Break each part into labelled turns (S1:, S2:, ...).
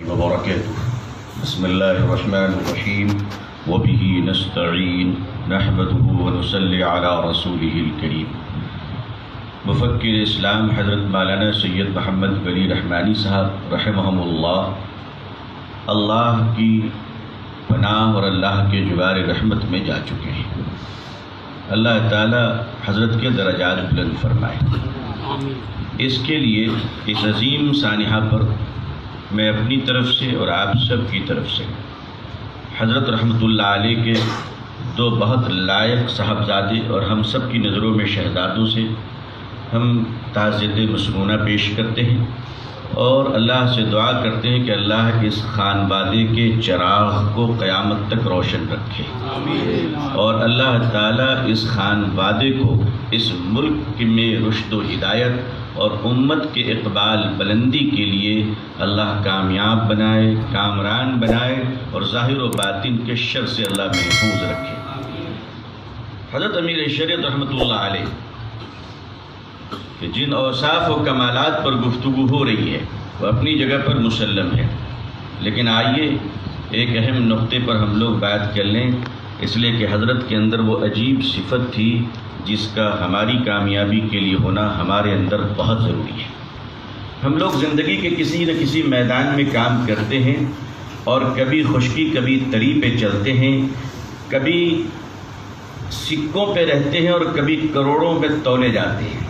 S1: وبركاته بسم الله الرحمن الرحيم وبه نستعين نحمده ونصلي على رسوله الكريم مفکر اسلام حضرت مولانا سید محمد ولی رحمانی صاحب رحمہم اللہ کی پناہ اور اللہ کے جوار رحمت میں جا چکے ہیں۔ اللہ تعالی حضرت کے درجات بلند فرمائے۔ اس کے لیے اس عظیم سانحہ پر میں اپنی طرف سے اور آپ سب کی طرف سے حضرت رحمۃ اللہ علیہ کے دو بہت لائق صاحبزادے اور ہم سب کی نظروں میں شہزادوں سے ہم تعزیت مسنونہ پیش کرتے ہیں اور اللہ سے دعا کرتے ہیں کہ اللہ اس خانوادے کے چراغ کو قیامت تک روشن رکھے، اور اللہ تعالیٰ اس خانوادے کو اس ملک میں رشد و ہدایت اور امت کے اقبال بلندی کے لیے اللہ کامیاب بنائے، کامران بنائے، اور ظاہر و باطن کے شر سے اللہ محفوظ رکھے۔ حضرت امیر شریعت رحمۃ اللہ علیہ کہ جن اوصاف و کمالات پر گفتگو ہو رہی ہے وہ اپنی جگہ پر مسلم ہے، لیکن آئیے ایک اہم نقطے پر ہم لوگ بات کر لیں، اس لیے کہ حضرت کے اندر وہ عجیب صفت تھی جس کا ہماری کامیابی کے لیے ہونا ہمارے اندر بہت ضروری ہے۔ ہم لوگ زندگی کے کسی نہ کسی میدان میں کام کرتے ہیں اور کبھی خشکی کبھی تری پہ چلتے ہیں، کبھی سکوں پہ رہتے ہیں اور کبھی کروڑوں پہ تولے جاتے ہیں۔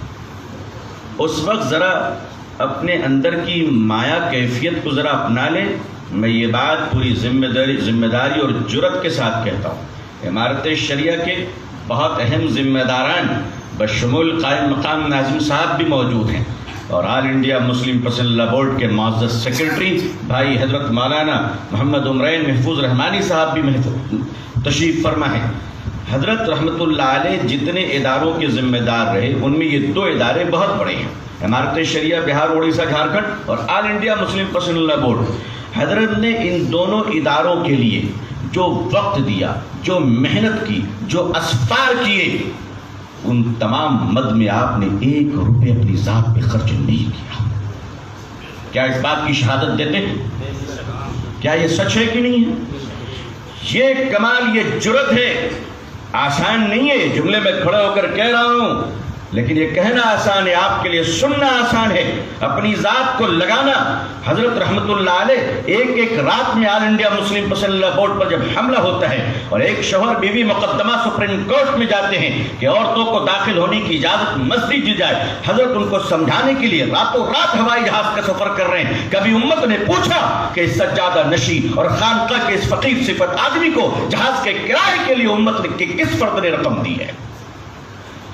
S1: اس وقت ذرا اپنے اندر کی مایا کیفیت کو ذرا اپنا لیں۔ میں یہ بات پوری ذمہ داری اور جرأت کے ساتھ کہتا ہوں۔ عمارت شریعہ کے بہت اہم ذمہ داران بشمول قائم مقام ناظم صاحب بھی موجود ہیں، اور آل انڈیا مسلم پرسنل لا بورڈ کے معزز سیکرٹری بھائی حضرت مولانا محمد عمرین محفوظ رحمانی صاحب بھی تشریف فرما ہے۔ حضرت رحمۃ اللہ علیہ جتنے اداروں کے ذمہ دار رہے ان میں یہ دو ادارے بہت بڑے ہیں، عمارت شریعہ بہار اڑیسہ جھارکھنڈ اور آل انڈیا مسلم پرسنل لا بورڈ۔ حضرت نے ان دونوں اداروں کے لیے جو وقت دیا، جو محنت کی، جو اسفار کیے، ان تمام مد میں آپ نے 1 روپے اپنی ذات پہ خرچ نہیں کیا۔ کیا اس بات کی شہادت دیتے ہیں؟ کیا یہ سچ ہے کہ نہیں ہے؟ یہ کمال، یہ جرأت ہے، آسان نہیں ہے۔ جملے میں کھڑے ہو کر کہہ رہا ہوں، لیکن یہ کہنا آسان ہے، آپ کے لیے سننا آسان ہے، اپنی ذات کو لگانا۔ حضرت رحمۃ اللہ علیہ ایک رات میں آل انڈیا مسلم پرسنل لا بورڈ پر جب حملہ ہوتا ہے اور ایک شوہر بیوی مقدمہ سپریم کورٹ میں جاتے ہیں کہ عورتوں کو داخل ہونے کی اجازت مت دی جائے، حضرت ان کو سمجھانے کے لیے راتوں رات ہوائی جہاز کا سفر کر رہے ہیں۔ کبھی امت نے پوچھا کہ اس سجادہ نشی اور خانقاہ کے اس فقیر صفت آدمی کو جہاز کے کرائے کے لیے امت نے کس فرد نے رقم دی ہے؟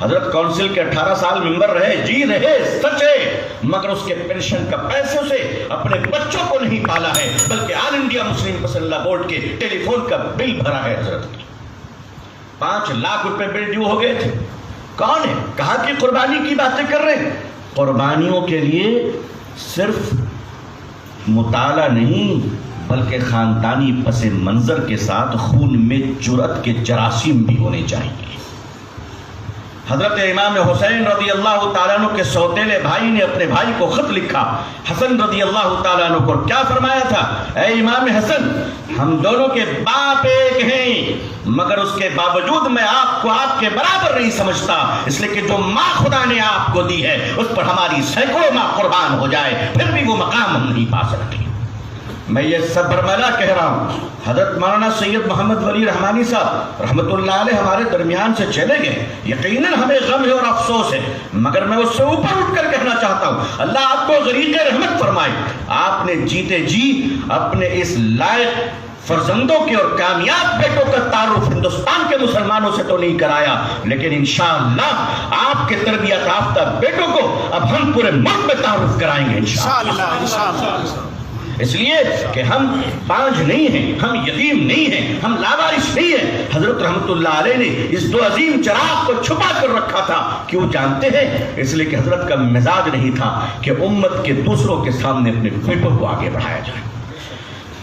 S1: حضرت کونسل کے 18 سال ممبر رہے، جی رہے، سچ ہے، مگر اس کے پینشن کا پیسوں سے اپنے بچوں کو نہیں پالا ہے، بلکہ آل انڈیا مسلم پرسنل لا بورڈ کے ٹیلی فون کا بل بھرا ہے۔ حضرت 5 لاکھ روپے بل ڈیو ہو گئے تھے۔ کون ہے؟ کہاں کی قربانی کی باتیں کر رہے ہیں؟ قربانیوں کے لیے صرف مطالعہ نہیں بلکہ خاندانی پس منظر کے ساتھ خون میں جرأت کے جراثیم بھی ہونے چاہیے۔ حضرت امام حسین رضی اللہ تعالیٰ عنہ کے سوتیلے بھائی نے اپنے بھائی کو خط لکھا۔ حسن رضی اللہ تعالیٰ عنہ کو کیا فرمایا تھا؟ اے امام حسن، ہم دونوں کے باپ ایک ہیں، مگر اس کے باوجود میں آپ کو آپ کے برابر نہیں سمجھتا، اس لیے کہ جو ماں خدا نے آپ کو دی ہے اس پر ہماری سینکڑوں ماں قربان ہو جائے پھر بھی وہ مقام ہم نہیں پا سکتے۔ میں یہ سب برملا کہہ رہا ہوں۔ حضرت مولانا سید محمد ولی رحمانی صاحب رحمۃ اللہ علیہ ہمارے درمیان سے چلے گئے، یقیناً ہمیں غم ہے اور افسوس ہے، مگر میں اس سے اوپر اٹھ کر کہنا چاہتا ہوں اللہ آپ کو غریق رحمت فرمائے۔ آپ نے جیتے جی اپنے اس لائق فرزندوں کے اور کامیاب بیٹوں کا تعارف ہندوستان کے مسلمانوں سے تو نہیں کرایا، لیکن انشاءاللہ آپ کے تربیت یافتہ بیٹوں کو اب ہم پورے ملک میں تعارف کرائیں گے انشاءاللہ۔ اس لیے کہ ہم پانج نہیں ہیں، ہم یتیم نہیں ہیں، ہم لاوارث نہیں ہیں۔ حضرت رحمۃ اللہ علیہ نے اس دو عظیم چراغ کو چھپا کر رکھا تھا، کیوں جانتے ہیں؟ اس لیے کہ حضرت کا مزاج نہیں تھا کہ امت کے دوسروں کے سامنے اپنے بیٹوں کو آگے بڑھایا جائے۔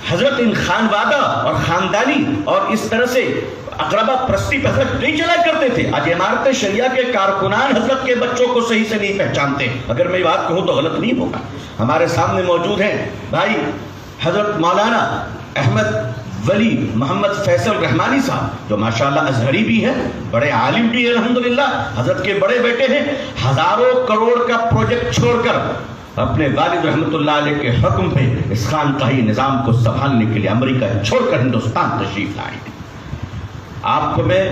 S1: حضرت ان خانوادہ اور خاندانی اور اس طرح سے اقربا پرستی پہ حضرت نہیں چلا کرتے تھے۔ آج عمارت شریعہ کے کارکنان حضرت کے بچوں کو صحیح سے نہیں پہچانتے۔ اگر میں یہ بات کہوں تو غلط نہیں ہوگا، ہمارے سامنے موجود ہیں بھائی حضرت مولانا احمد ولی محمد فیصل رحمانی صاحب جو ماشاءاللہ ازہری بھی ہیں، بڑے عالم بھی ہیں الحمدللہ، حضرت کے بڑے بیٹے ہیں، ہزاروں کروڑ کا پروجیکٹ چھوڑ کر اپنے والد رحمۃ اللہ علیہ کے حکم پہ اس خانقاہی نظام کو سنبھالنے کے لیے امریکہ چھوڑ کر ہندوستان تشریف لائے۔ آپ کو میں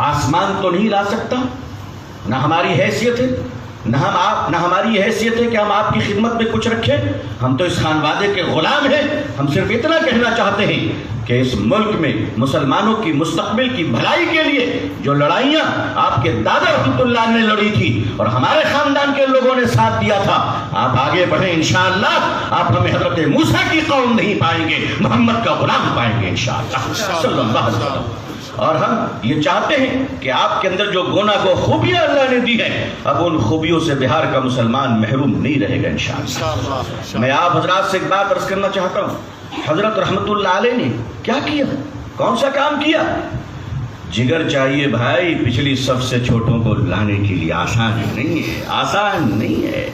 S1: آسمان تو نہیں لا سکتا، نہ ہماری حیثیت ہے، نہ ہماری حیثیت ہے کہ ہم آپ کی خدمت میں کچھ رکھیں، ہم تو اس خانوادے کے غلام ہیں۔ ہم صرف اتنا کہنا چاہتے ہیں کہ اس ملک میں مسلمانوں کی مستقبل کی بھلائی کے لیے جو لڑائیاں آپ کے دادا رحمۃ اللہ نے لڑی تھی اور ہمارے خاندان کے لوگوں نے ساتھ دیا تھا، آپ آگے بڑھیں انشاءاللہ۔ آپ ہمیں حضرت موسیٰ کی قوم نہیں پائیں گے، محمد کا غلام پائیں گے انشاءاللہ صلی اللہ علیہ وسلم۔ اور ہم یہ چاہتے ہیں کہ آپ کے اندر جو گناہ گو خوبیاں اللہ نے دی ہیں، اب ان خوبیوں سے بہار کا مسلمان محروم نہیں رہے گا انشاءاللہ۔ میں آپ حضرات سے ایک بات عرض کرنا چاہتا ہوں، حضرت رحمت اللہ علیہ نے کیا کیا، کون سا کام کیا؟ جگر چاہیے بھائی، پچھلی صف سے چھوٹوں کو لانے کے لیے آسان نہیں ہے، آسان نہیں ہے۔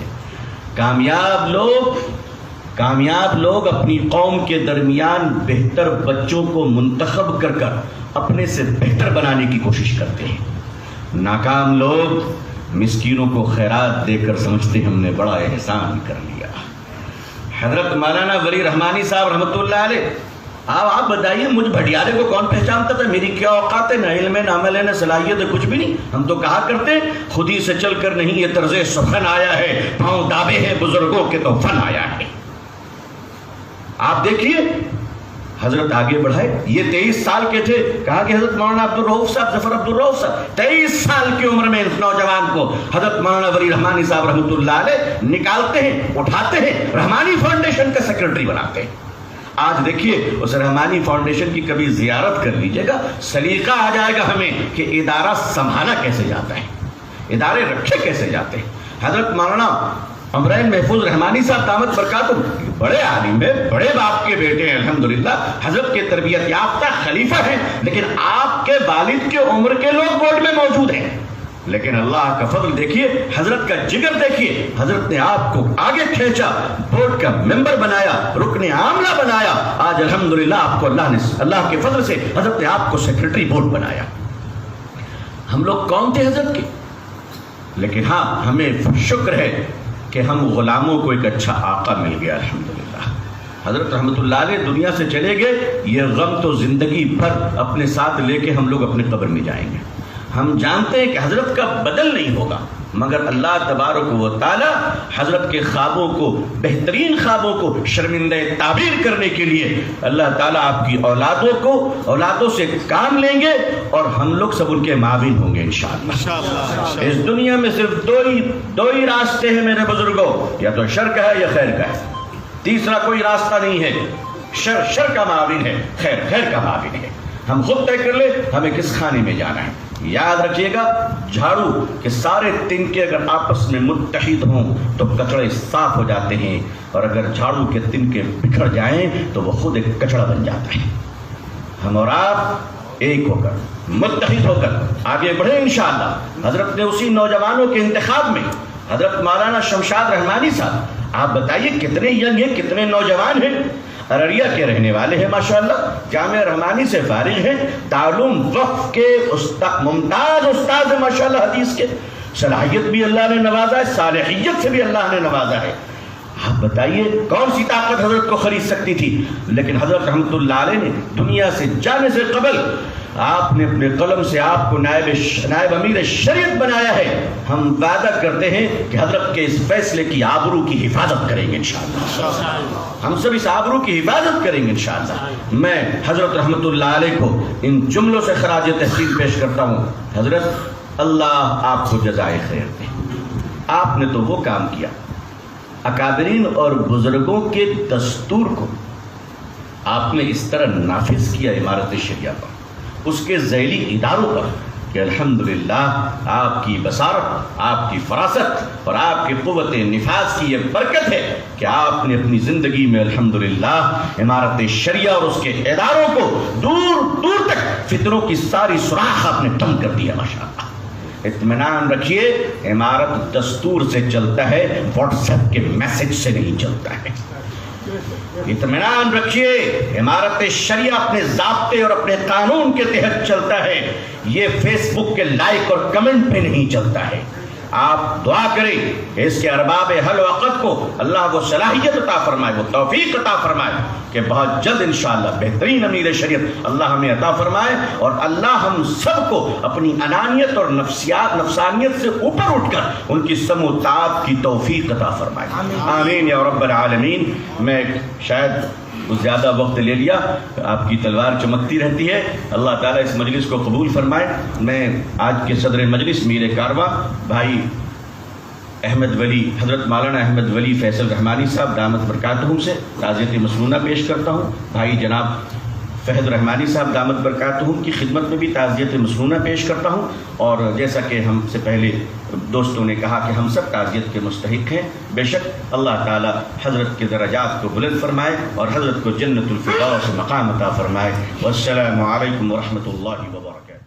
S1: کامیاب لوگ اپنی قوم کے درمیان بہتر بچوں کو منتخب کر کر اپنے سے بہتر بنانے کی کوشش کرتے ہیں۔ ناکام لوگ مسکینوں کو خیرات دے کر سمجھتے ہیں ہم نے بڑا احسان کر لیا۔ حضرت مولانا ولی رحمانی صاحب رحمۃ اللہ علیہ، آپ بتائیے، مجھ بھٹیارے کو کون پہچانتا تھا؟ میری کیا اوقات ہے، نہ علم ہے، نہ عمل ہے، نہ صلاحیت ہے، کچھ بھی نہیں۔ ہم تو کہا کرتے خود ہی سے چل کر نہیں، یہ طرز سخن آیا ہے، پاؤں دابے ہیں بزرگوں کے تو فن آیا ہے۔ آپ دیکھیے حضرت آگے بڑھائے، یہ 23 سال کے تھے، کہا کہ حضرت مولانا عبدالرؤوف صاحب، ظفر عبدالرؤوف صاحب 23 سال کی عمر میں اس نوجوان کو حضرت مولانا ولی رحمانی صاحب رحمۃ اللہ علیہ نکالتے ہیں، اٹھاتے ہیں، رحمانی فاؤنڈیشن کا سیکرٹری بناتے ہیں۔ آج دیکھیے اس رحمانی فاؤنڈیشن کی کبھی زیارت کر لیجئے گا، سلیقہ آ جائے گا ہمیں کہ ادارہ سنبھالا کیسے جاتا ہے، ادارے رکھے کیسے جاتے ہیں۔ حضرت مولانا عمرین محفوظ رحمانی صاحب دامت برکاتہم بڑے عالم ہیں، بڑے باپ کے بیٹے ہیں الحمدللہ، حضرت کے تربیت یافتہ خلیفہ ہیں، لیکن آپ کے والد کے عمر کے لوگ بورڈ میں موجود ہیں۔ لیکن اللہ کا فضل دیکھیے، حضرت کا جگر دیکھیے، حضرت نے آپ کو آگے کھینچا، بورڈ کا ممبر بنایا، رکن عاملہ بنایا۔ آج الحمدللہ آپ کو اللہ کے فضل سے حضرت نے آپ کو سیکرٹری بورڈ بنایا۔ ہم لوگ کون تھے حضرت کے؟ لیکن ہاں ہمیں شکر ہے کہ ہم غلاموں کو ایک اچھا آقا مل گیا الحمدللہ۔ حضرت رحمت اللہ علیہ دنیا سے چلے گئے، یہ غم تو زندگی بھر اپنے ساتھ لے کے ہم لوگ اپنے قبر میں جائیں گے۔ ہم جانتے ہیں کہ حضرت کا بدل نہیں ہوگا، مگر اللہ تبارک و تعالی حضرت کے خوابوں کو، بہترین خوابوں کو شرمندہ تعبیر کرنے کے لیے اللہ تعالیٰ آپ کی اولادوں سے کام لیں گے، اور ہم لوگ سب ان کے معاون ہوں گے انشاءاللہ۔ اس دنیا میں صرف دو ہی راستے ہیں میرے بزرگوں، یا تو شر کا ہے یا خیر کا ہے، تیسرا کوئی راستہ نہیں ہے۔ شر کا معاون ہے، خیر کا معاون ہے۔ ہم خود طے کر لیں ہمیں کس خانے میں جانا ہے۔ یاد رکھیے گا، جھاڑو کے سارے تنکے اگر آپس میں متحد ہوں تو کچڑے صاف ہو جاتے ہیں، اور اگر جھاڑو کے تنکے بکھر جائیں تو وہ خود ایک کچڑا بن جاتا ہے۔ ہم اور آپ ایک ہو کر، متحد ہو کر آگے بڑھیں انشاءاللہ۔ حضرت نے اسی نوجوانوں کے انتخاب میں حضرت مولانا شمشاد رحمانی صاحب، آپ بتائیے کتنے ینگ ہیں، کتنے نوجوان ہیں، ارریہ کے رہنے والے ہیں ماشاءاللہ، جامعہ رحمانی سے فارغ ہیں، تعلم وقف کے ممتاز استاد ہیں ماشاءاللہ، حدیث کے صلاحیت بھی اللہ نے نوازا ہے، صالحیت سے بھی اللہ نے نوازا ہے۔ آپ بتائیے کون سی طاقت حضرت کو خرید سکتی تھی؟ لیکن حضرت رحمت اللہ علیہ نے دنیا سے جانے سے قبل آپ نے اپنے قلم سے آپ کو نائب امیر شریعت بنایا ہے۔ ہم وعدہ کرتے ہیں کہ حضرت کے اس فیصلے کی آبرو کی حفاظت کریں گے انشاءاللہ، ہم سب اس آبرو کی حفاظت کریں گے انشاءاللہ۔ میں حضرت رحمت اللہ علیہ کو ان جملوں سے خراج تحسین پیش کرتا ہوں۔ حضرت اللہ آپ کو جزائے خیر دے، آپ نے تو وہ کام کیا، اکابرین اور بزرگوں کے دستور کو آپ نے اس طرح نافذ کیا عمارت شریعہ پر، اس کے ذیلی اداروں پر، کہ الحمدللہ آپ کی بصارت، آپ کی فراست اور آپ کی قوت نفاذ کی یہ برکت ہے کہ آپ نے اپنی زندگی میں الحمدللہ عمارت شریعہ اور اس کے اداروں کو دور دور تک فتنوں کی ساری سوراخ آپ نے بند کر دیا ماشاءاللہ۔ اطمینان رکھیے، عمارت دستور سے چلتا ہے، واٹس ایپ کے میسج سے نہیں چلتا ہے۔ اطمینان رکھیے، امارت شریعہ اپنے ضابطے اور اپنے قانون کے تحت چلتا ہے، یہ فیس بک کے لائک اور کمنٹ پہ نہیں چلتا ہے۔ آپ دعا کریں کہ اس کے ارباب حل و عقد کو اللہ وہ صلاحیت عطا فرمائے، وہ توفیق عطا فرمائے کہ بہت جلد انشاءاللہ بہترین امیر شریعت اللہ ہمیں عطا فرمائے، اور اللہ ہم سب کو اپنی انانیت اور نفسانیت سے اوپر اٹھ کر ان کی سمع و طاعت کی توفیق عطا فرمائے، آمین یا رب العالمین۔ میں شاید زیادہ وقت لے لیا، آپ کی تلوار چمکتی رہتی ہے، اللہ تعالیٰ اس مجلس کو قبول فرمائے۔ میں آج کے صدر مجلس میر کارواں بھائی احمد ولی، حضرت مولانا احمد ولی فیصل رحمانی صاحب دامت برکاتہم سے تعزیت مسنونہ پیش کرتا ہوں۔ بھائی جناب فہد رحمانی صاحب دامت برکاتہم کی خدمت میں بھی تعزیت مسنونہ پیش کرتا ہوں، اور جیسا کہ ہم سے پہلے دوستوں نے کہا کہ ہم سب تعزیت کے مستحق ہیں، بے شک اللہ تعالی حضرت کے درجات کو بلند فرمائے اور حضرت کو جنت الفردوس مقام عطا فرمائے۔ والسلام علیکم ورحمۃ اللہ وبرکاتہ۔